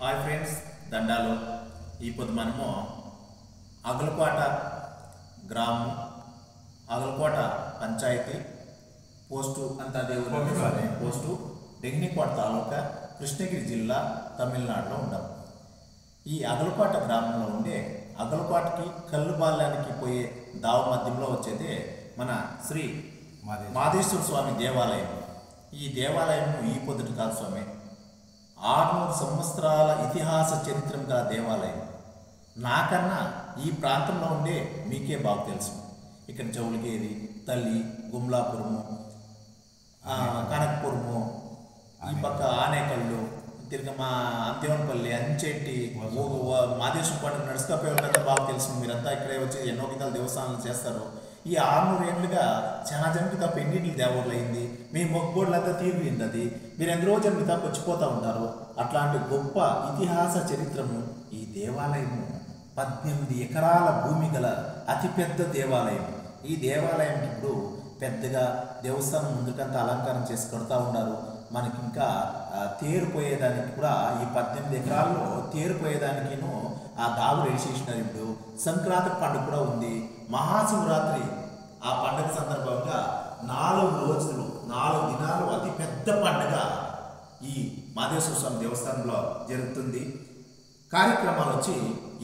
Hi friends, దండాలు. ఇప్పుడు మనము అగలకోట గ్రామం, అగలకోట పంచాయతీ, పోస్టు అంతా దేవుని పోస్టు, డెగ్నికోట తాలూకా, కృష్ణగిరి జిల్లా, తమిళనాడులో ఉన్నాం. ఈ అగలకోట గ్రామంలో ఉండే అగలకోటకి కల్లుబాల్యానికి పోయే దావ మధ్యంలో వచ్చేది మన శ్రీ మాదేశ్వర స్వామి దేవాలయం. ఈ దేవాలయం ఈ పొద్దుటి కాదు స్వామి, 600 సంవత్సరాల ఇతిహాస చరిత్ర గల దేవాలయం. నాకన్నా ఈ ప్రాంతంలో ఉండే మీకే బాగా తెలుసు. ఇక్కడ జౌలిగేరి, తల్లి, గుమ్లాపురము, కనకపురము, ఈ పక్క ఆనేకల్లు, తిరిగి మా అంతేవనపల్లి, అంచెట్టి, మాదేశ్వర పండుగ నడుచుకపోయేవాళ్ళంతా బాగా తెలుసు. మీరంతా ఇక్కడే వచ్చి ఎన్నో విధాల దేవస్థానాలు చేస్తారు. ఈ 600 ఏళ్ళుగా చాలా జన్మిత పెండిట్లు దేవుళ్ళు అయింది. మీ మొక్కుబోడ్లంతా తీరిపోయింది. అది మీరు ఎందరో జన్మిత వచ్చిపోతూ ఉంటారు. అట్లాంటి గొప్ప ఇతిహాస చరిత్రము ఈ దేవాలయము. 18 ఎకరాల భూమి గల అతిపెద్ద దేవాలయం. ఈ దేవాలయం ఇప్పుడు పెద్దగా దేవస్థానం ముందుకంతా అలంకారం చేసి కడుతూ ఉన్నారు. మనకి ఇంకా తేరుపోయేదానికి కూడా ఈ 18 ఎకరాల్లో తేరుపోయేదానికిను ఆ దాగు రెడీ చేసినారు. ఇప్పుడు సంక్రాంతి పండుగ కూడా ఉంది, మహాశివరాత్రి. ఆ పండుగ సందర్భంగా 4 రోజులు 4 దినాలు అతి పెద్ద పండుగ ఈ మాదేశ్వర స్వామి దేవస్థానంలో జరుగుతుంది. కార్యక్రమాలు వచ్చి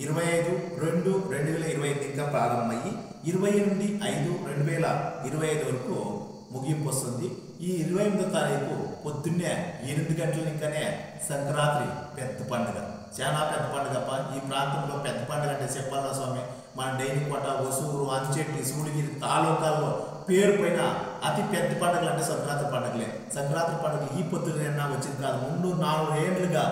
25/2/2025 ఇంకా ప్రారంభమయ్యి 28/5/2025 వరకు ముగింపు వస్తుంది. ఈ 28వ తారీఖు పొద్దున్నే 8 గంటల ఇంకానే సంక్రాంతి పెద్ద పండుగ, చాలా పెద్ద పండుగ. ఈ ప్రాంతంలో పెద్ద పండుగ అంటే చెప్పాలా స్వామి, మన డైనికోట, ఒసూరు, అంచెట్టి, సూడిగిరి తాలూకాల్లో పేరు పైన అతి పెద్ద పండుగలు అంటే సంక్రాంతి పండుగలే. సంక్రాంతి పండుగ ఈ పొద్దున వచ్చింది కాదు, 3-4 ఏళ్ళుగా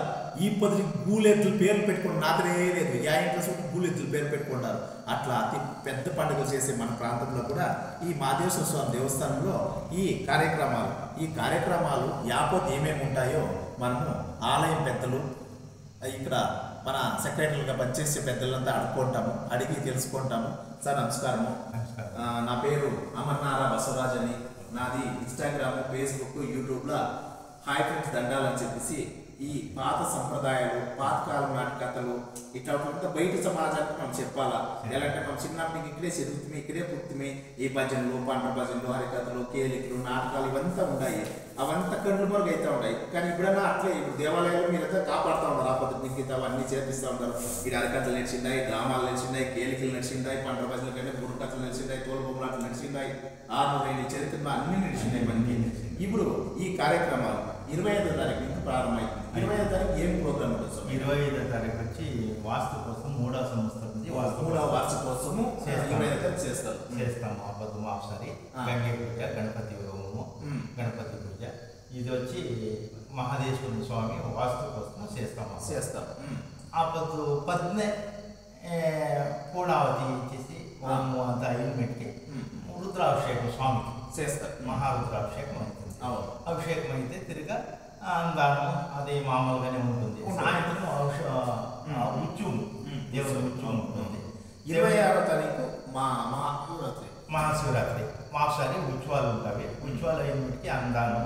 ఈ పొద్దుకి గూలెత్తులు పేర్లు పెట్టుకుని నాదరే లేదు. ఇంట్లో గూలెత్తులు పేరు పెట్టుకుంటారు. అట్లా అతి పెద్ద పండుగలు చేసే మన ప్రాంతంలో కూడా ఈ మాదేశ్వర స్వామి దేవస్థానంలో ఈ కార్యక్రమాలు యాపోతే ఏమేమి ఉంటాయో మనము ఆలయం పెద్దలు, ఇక్కడ మన సెక్రటరీలుగా పనిచేసే పెద్దలంతా అడిగి తెలుసుకుంటాము. సార్ నమస్కారము. నా పేరు అమర్నారా బసవరాజ్ అని. నాది ఇన్స్టాగ్రామ్, ఫేస్బుక్, యూట్యూబ్లో హాయ్ ఫ్రెండ్స్ దండాలు అని చెప్పేసి ఈ పాత సంప్రదాయాలు, పాతకాలం నాటి కథలు ఇట్లా బయట సమాజానికి మనం చెప్పాలా. ఎలాంటి మనం చిన్నప్పటికి ఇక్కడే చదువుతుంది, ఇక్కడే పుట్టుమే. ఈ భజనలు, పంట భజనలు, హరికథలు, కేలికలు, నాటకాలు ఇవంతా ఉన్నాయి. అవంతా కండ్లు మరుగు అవుతూ ఉంటాయి. కానీ ఇప్పుడన్నా అట్లే ఇప్పుడు దేవాలయాలు మీరంతా కాపాడుతూ ఉన్నారు. ఆ పద్ధతి మిగతా అవన్నీ చేపిస్తూ ఉంటారు. ఈ హరికథలు నడిచిండాయి, డ్రామాలు నడిచిండాయి, కేలికలు నడిచిండాయి, పంట భజనలు కంటే గుడి కథలు నడిచిండాయి, తోలుబొమ్మలాటలు నడిచిండాయి, 600 చరిత్రలో అన్ని నడిచిండాయి మనకి. ఇప్పుడు ఈ కార్యక్రమాలు 25వ తారీఖు నుంచి ప్రారంభమైంది. 25వ తారీఖు ఏం ప్రోగ్రామ్ ఉంటుంది? 25వ తారీఖు వచ్చి వాస్తు కోసం 3వ సంవత్సరం నుంచి మూడవ వార్షికోత్సవము 25వ తారీఖు చేస్తాము. అబద్ధం ఒకసారి గంగే పూజ, గణపతి హోమము, గణపతి పూజ. ఇది వచ్చి మహాదేశ్వర స్వామి వాస్తు కోసం చేస్తాం. అప్పుడు పొద్దున్నే పూడావతి ఇచ్చేసి హోమము అంతా అయిన పెట్టి రుద్రాభిషేకం స్వామికి చేస్తారు. మహారుద్రాభిషేకం అవుతుంది. అభిషేకం అయితే తిరిగా అందానం అది మామూలుగానే ఉంటుంది. సాయంత్రం ఉత్సవం, దేవుడి ఉత్సవం ఉంటుంది. 26వ తారీఖు మహాశివరాత్రి. మాసారి ఉత్సవాలు ఉంటాయి. ఉత్సవాలు అయినప్పటికీ అందానం,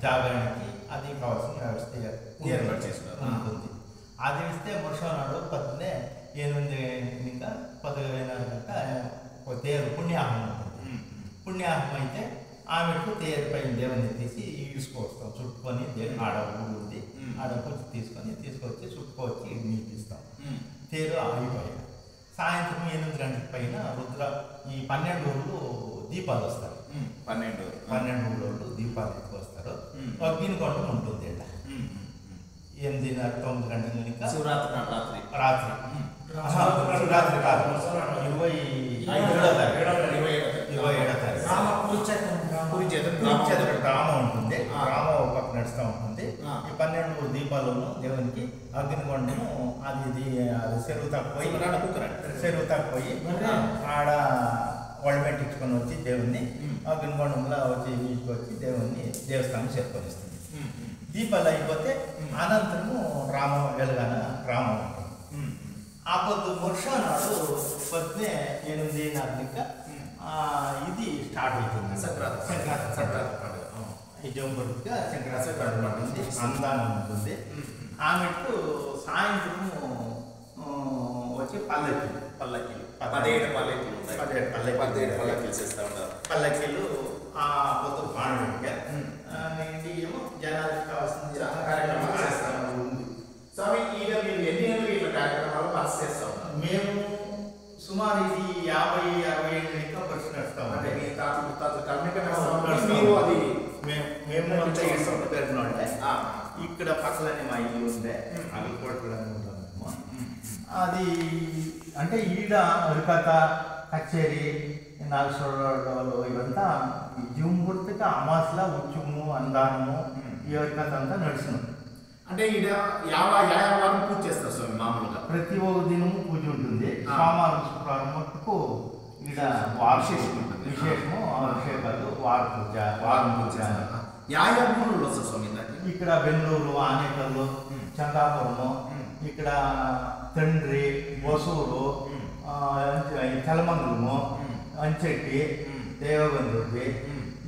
జాగరణకి అది కావాల్సిన వ్యవస్థ ఏర్పాటు చేస్తున్నారు ఉంటుంది. అది ఇస్తే వర్షాలు పొద్దున్నే 8 ఇంకా 10:30 గంట తేరు పుణ్యాహం ఉంటుంది. పుణ్యాహం అయితే ఆమెకు తేరు పైన దేవుని తీసి తీసుకొస్తాం. చుట్టుకొని ఆడ ఊరు ఉంది, ఆడ తీసుకొచ్చి చుట్టుకొచ్చి నీటిస్తాం. తేరు అయిపోయాయి. సాయంత్రం 8 గంటల పైన ఈ 12 రోజులు దీపాలు వస్తాయి. 12 రోజులు దీపాలు ఎత్తుకొస్తారు. అగ్నికొండ ఉంటుంది. 8:30-9 గంటల ఇంకా శివరాత్రి రాత్రి కాదు, 27వ తారీఖు గ్రామం ఉంటుంది. గ్రామం ఒక పక్క నడుస్తూ ఉంటుంది. ఈ 12 దీపాలను దేవునికి అగ్నికొండను అది చెరువు తక్కుపోయి ఆడ వాళ్ళు పెట్టించుకొని వచ్చి దేవుణ్ణి అగ్నికొండంలో వచ్చి వచ్చి దేవుణ్ణి దేవస్థానం చేరుకొనిస్తుంది. దీపాలు అయిపోతే అనంతరము రామం వెలుగన రామం ఉంటుంది. ఆ పొద్దు వర్షానాడు పొద్దునే 8:30 ఇది స్టార్ట్ అవుతుంది. సంక్రాంతి పండుగ ఈ జంబుగా సంక్రాంతి పండుగ ఉంటుంది. అందానం ఉంటుంది. ఆమెకు సాయంత్రం వచ్చి పల్లకీలు 17 పల్లకీలు ఉన్నాయి. 17 పల్లకీలు చేస్తూ ఉంటారు. పల్లకీలు ఆ పొద్దు పాడడానికి ఏమో జనాలకు కావాల్సిన కార్యక్రమాలు చేస్తా ఉంది. స్వామి ఈడ మీరు ఎన్ని ఏళ్ళు ఇట్లా కార్యక్రమాలు పాస్ చేస్తా ఉన్నారు? మేము సుమారు ఇది 50-60 ఏళ్ళ ఇంకా పరిస్థితి నడుస్తాం. అంటే మీ తాత ముత్తాతల కల్మిక మీరు అది మేము అంతా ఏడుస్తుంటే పెరుగున ఉండే ఇక్కడ పక్కలనే మా ఇల్లు ఉండే అగలకోటలోనే ఉంటాం మేము. అది అంటే ఈడ హరికథ కచేరీ నాగేశ్వరరావు ఇవంతా జూంబుర్తికి అమాస్ల ఉచ్చుము అందానము ఈ హరికథ అంతా నడుస్తున్నాం. అంటే ఈడ యావారం పూజ చేస్తారు స్వామి మామూలుగా? ప్రతి ఒక్క దినము పూజ ఉంటుంది. సోమవారం శుక్రవారం మటుకు ఈడ విశేషము అభిషేకాలు వారం పూజ. ఊళ్ళు వస్తారు స్వామి? ఇక్కడ బెంగళూరు, ఆనేకల్లు, చందాపురము, ఇక్కడ తండ్రి, వసూరు, తెలమంగళము, అంచెట్టి, దేవబంధుడి,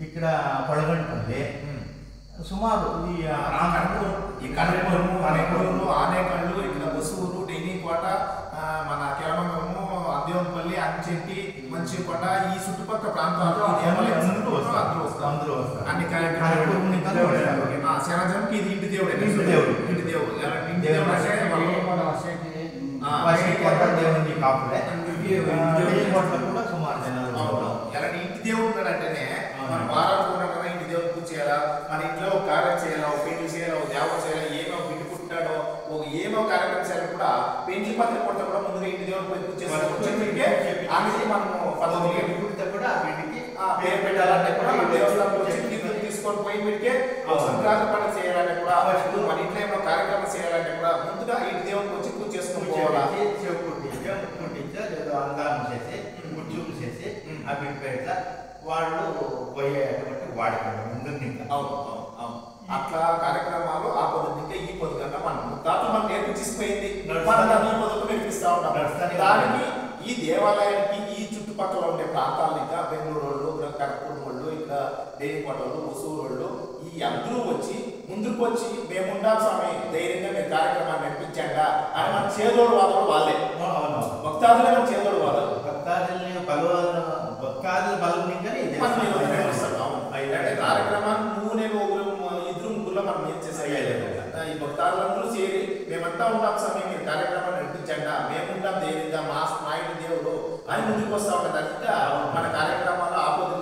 ఇక్కడ పడగంటపల్లి, సుమారు ఈ కనకూరు, ఆనేకల్లు, ఇక్కడ వసూరు, డెయినీకోట, మన తెలమంగళము, అందేవనపల్లి, అంచెట్టి, మంచికోట ఈ చుట్టుపక్కల ప్రాంతాల్లో అందరూ వస్తారు. అన్ని శనజంకి ఇది ఇంటి దేవుడు. దేవుడి కాపులే కూడా సుమారు జనాలు. ఎలాంటి ఇంటి దేవుడు అంటేనే మన వారాలు ఉన్నట్టుగా ఇంటి దేవుడు పూజ చేయాలా, మన ఇంట్లో ఒక కార్యం చేయాలా, ఒక పెళ్లి చేయాలా, ఒక దేవం చేయాలా, ఏమో బిడ్డ పుట్టాడో ఒక ఏమో కార్యక్రమం చేయాలి కూడా పెళ్లి పత్రిక కొడితే కూడా ముందుగా ఇంటి దేవుడు పోయి పూజ చేస్తాం. ఆమె మనము పద్ధతి కూడా ఆ బిడ్డకి పేరు పెట్టాలంటే కూడా దేవస్థానంలో తీసుకొని పోయి పెడితే సంక్రాంతి పండుగ చేయాలంటే కూడా మన ఇంట్లో ఏమో కార్యక్రమం చేయాలంటే కూడా ముందుగా ఇంటి దేవుడికి వచ్చి పూజ చేసుకుని పోవాలి. ఏదో అందానం చేసి ఉద్యోగం చేసి ఆ బిడ్డ పెడతా వాళ్ళు పోయేటువంటి వాడుకోవడం ముందు. అట్లా కార్యక్రమాలు ఆ పొద్దుగా ఈ పొద్దుగా మనం దాంట్లో మనం నేర్పించిపోయింది మనం ఈ పొద్దుకు నేర్పిస్తా ఉన్నాం. దానికి ఈ దేవాలయానికి ఈ చుట్టుపక్కల ఉండే ప్రాంతాలు ఇంకా బెంగళూరు వాళ్ళు, కనకూరు వాళ్ళు, ఇంకా డెయినీకోట వాళ్ళు, వసూరు వాళ్ళు ఈ అందరూ వచ్చి ముందుకు వచ్చి మేము ఉండాలి స్వామి ధైర్యంగా మీరు కార్యక్రమాన్ని నడిపించండి అని మన చేదోడు వాదలు వాళ్ళే. భక్తాదులే మన చేదోడు వాదాలు. భక్తాదుల బలం కార్యక్రమాన్ని నువ్వు నేను ఇద్దరు ముగ్గురులో మనం ఏం చేసేయలేదు. ఈ భక్తాదులందరూ చేరి మేమంతా ఉంటాం స్వామి మీరు కార్యక్రమాన్ని నడిపించండి, మేము ఉంటాం ధైర్యంగా మా ఇంటి దేవుడు అని ముందుకు వస్తా ఉంటుంది. అందుకే మన కార్యక్రమాలు ఆ పొద్దు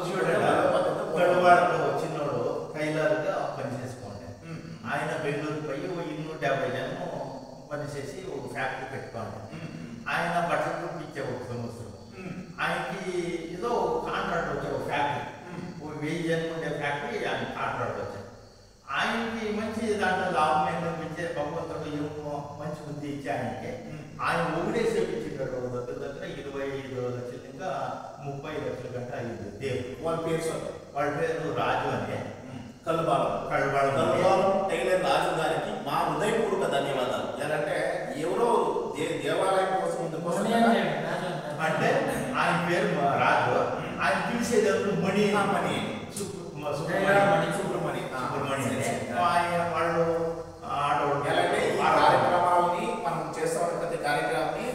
చిన్నోడు టైలర్గా పని చేసుకోండి. ఆయన బెంగళూరు పోయి 270 జనం పనిచేసి ఒక ఫ్యాక్టరీ పెట్టుకోండి. ఆయన బట్టలు చూపించే ఒక సంవత్సరం ఆయనకి ఏదో కాంట్రాక్ట్ వచ్చాయి. ఒక ఫ్యాక్టరీ 1000 జనం ఉండే ఫ్యాక్టరీ ఆయన కాంట్రాక్ట్ వచ్చాయి. ఆయనకి మంచి దాంట్లో లాభం కనిపించే భగవంతుడు ఏమో మంచి బుద్ధి ఇచ్చి ఆయనకి ఆయన ఒకటే చేపించాడు. దగ్గర 25 లక్షలు ఇంకా 30 లక్షల కంటే అయ్యింది దేవుడు. వాళ్ళ పేరు రాజు అని కళ్ళబాలం టైలర్ రాజు గారికి మా హృదయపూర్వక ధన్యవాదాలు. ఎలాంటే ఎవరో దేవాలయం కోసం ముందు అంటే ఆయన పేరు రాజు, ఆయన పిలిచేది మణి వాళ్ళు ఎలాంటే ఈ కార్యక్రమాలని మనం చేస్తా ఉంటే ప్రతి కార్యక్రమాన్ని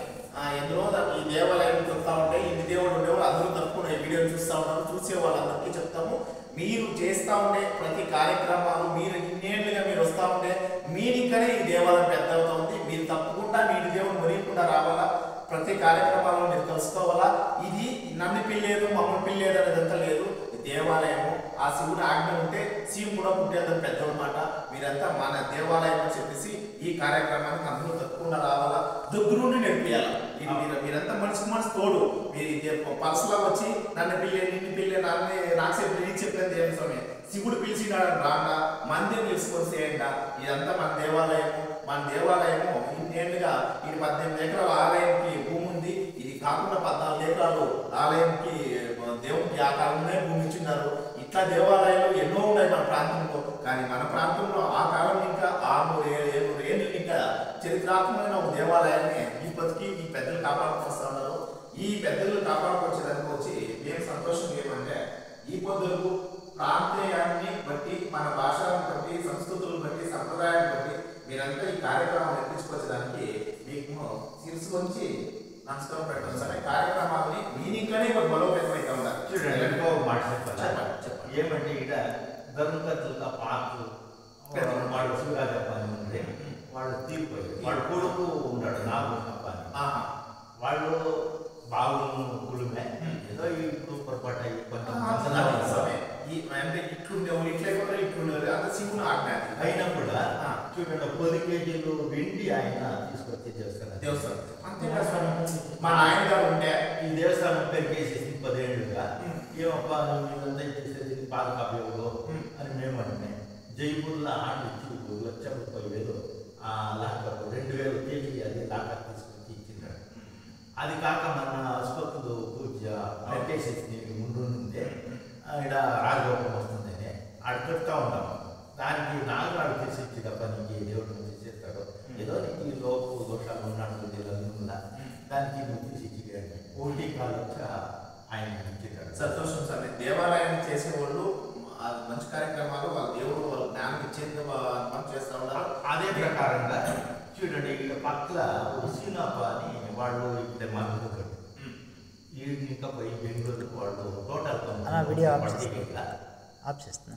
ఎందరో ఈ దేవాలయం చెప్తా ఉంటే ఇంటి దేవుడు ఉండేవాళ్ళు అందరూ తప్పకుండా వీడియో చూస్తూ ఉంటారు. చూసే వాళ్ళందరికీ చెప్తాము మీరు చేస్తూ ఉండే ప్రతి కార్యక్రమాలు మీరు ఇన్నేళ్లుగా మీరు వస్తూ ఉంటే మీనికనే ఈ దేవాలయం పెద్ద అవుతా ఉంది. మీరు తప్పకుండా మీ దేవుడు మరీకుండా రావాలా, ప్రతి కార్యక్రమాల్లో మీరు కలుసుకోవాలా. ఇది నన్ను పిల్లేదు మమ్మల్ని పిల్లేదు అనేదంతా లేదు. దేవాలయము ఆ శివుడు ఆజ్ఞ ఉంటే శివుడు కూడా పుట్టేదని పెద్ద అన్నమాట. మీరంతా మన దేవాలయం అని చెప్పేసి ఈ కార్యక్రమానికి అందరూ తప్పకుండా రావాలా, దగ్గరుండి నేర్పియాలా. ఇది మీరంతా మనసు తోడు. మీరు పర్సులో వచ్చి నన్ను పిల్లే నిన్ను పిల్లే నాకు చెప్పి నీకు చెప్పేది ఏమి స్వామి శివుడు పిలిచినాడు రాండా మందిని తెలుసుకొని చేయండి. ఇదంతా మన దేవాలయము. మన దేవాలయము ఇన్నేళ్ళుగా ఇది 18 ఎకరాల ఆలయంకి భూమి ఉంది. ఇది కాకుండా 14 ఎకరాలు ఆలయంకి దేవునికి ఆ కాలంలోనే భూమి ఇచ్చినారు. ఇట్లా దేవాలయాలు ఎన్నో ఉన్నాయి మన ప్రాంతంలో. కానీ మన ప్రాంతంలో ఆ కాలం ఇంకా 600-700 ఏళ్ళు ఇంకా చరిత్రాత్మకమైన ఒక దేవాలయాన్ని ఈ పెద్దలు కాపాడుకొస్తా ఉన్నారు. ఈ పెద్దలు కాపాడుకొచ్చేదానికి వచ్చి మేము సంతోషం ఏమంటే ఈ పొద్దులకు ప్రాంతీయాన్ని బట్టి మన భాషలను బట్టి సంస్కృతులను బట్టి సంప్రదాయాన్ని బట్టి మీరంతా ఈ కార్యక్రమం నిర్మించుకొచ్చేదానికి శిరస్సు నమస్కారం పెట్టడం సరే కార్యక్రమాలని మీనింగ్లోనే ఇప్పుడు బలోపేతం అయితే ఉండాలి. చూడండి ఇంకో మాట చెప్పాలి. చెప్పండి. ఏమంటే ఇక్కడ ధర్మకర్తలుగా పాత్రలు వాడు శివరాజప్ప అని ఉండే వాళ్ళు తీరిపోయి వాడు కొడుకు ఉన్నాడు నాగప్ప అని. వాళ్ళు బాగులు కులుమే ఏదో ఇప్పుడు పొరపాటు అయ్యి కొంచెం అంటే ఇట్లుండేవాళ్ళు ఇట్లయిపోతారు ఇట్లుండేవాళ్ళు అంత సింగులు ఆజ్ఞాది అయినా కూడా చూడండి 10 కేజీలు వెండి ఆయన తీసుకొచ్చి దేవస్థానం అంతే మా నాయన గారు ఉండే ఈ దేవస్థానం పెరిగేసేసి 10 ఏళ్ళుగా ఏమప్పా మీరంతా చేసేది పాద కాపీలు అని మేము అంటే జైపూర్లో ఆటలు ఇచ్చి లక్షలు 10,000 లాకప్ 2,000 కేజీ అది లాకప్ తీసుకొచ్చి ఇచ్చినాడు. అది కాక మన ఆసుపత్రులు పూజ పెట్టేసేసి ముందు ఉంటే ఇక్కడ రాజగోపం వస్తుందని ఆడ చెప్తా ఉన్నాం. దానికి నాగరాడు తీసి ఇచ్చి తప్ప నీకు దేవుడు చేస్తాడు ఏదో నీకు ఈ లోపు దోషాలు ఉన్నాడు ఉందా దానికి నువ్వు తీసి ఇచ్చి ఓటీ కాలు ఆయన ఇచ్చేటాడు. సంతోషం సార్. దేవాలయాన్ని చేసేవాళ్ళు మంచి కార్యక్రమాలు వాళ్ళ దేవుడు వాళ్ళ జ్ఞానం ఇచ్చేందుకు పని చేస్తూ ఉన్నారు. అదే ప్రకారంగా చూడండి ఇక్కడ పక్కల ఉసినప్ప అని వాళ్ళు ఇక్కడ మనకు ఈ ఇంకా పోయి బెంగళూరు వాళ్ళు టోటల్ వీడియో ఆఫ్ చేస్తున్నా.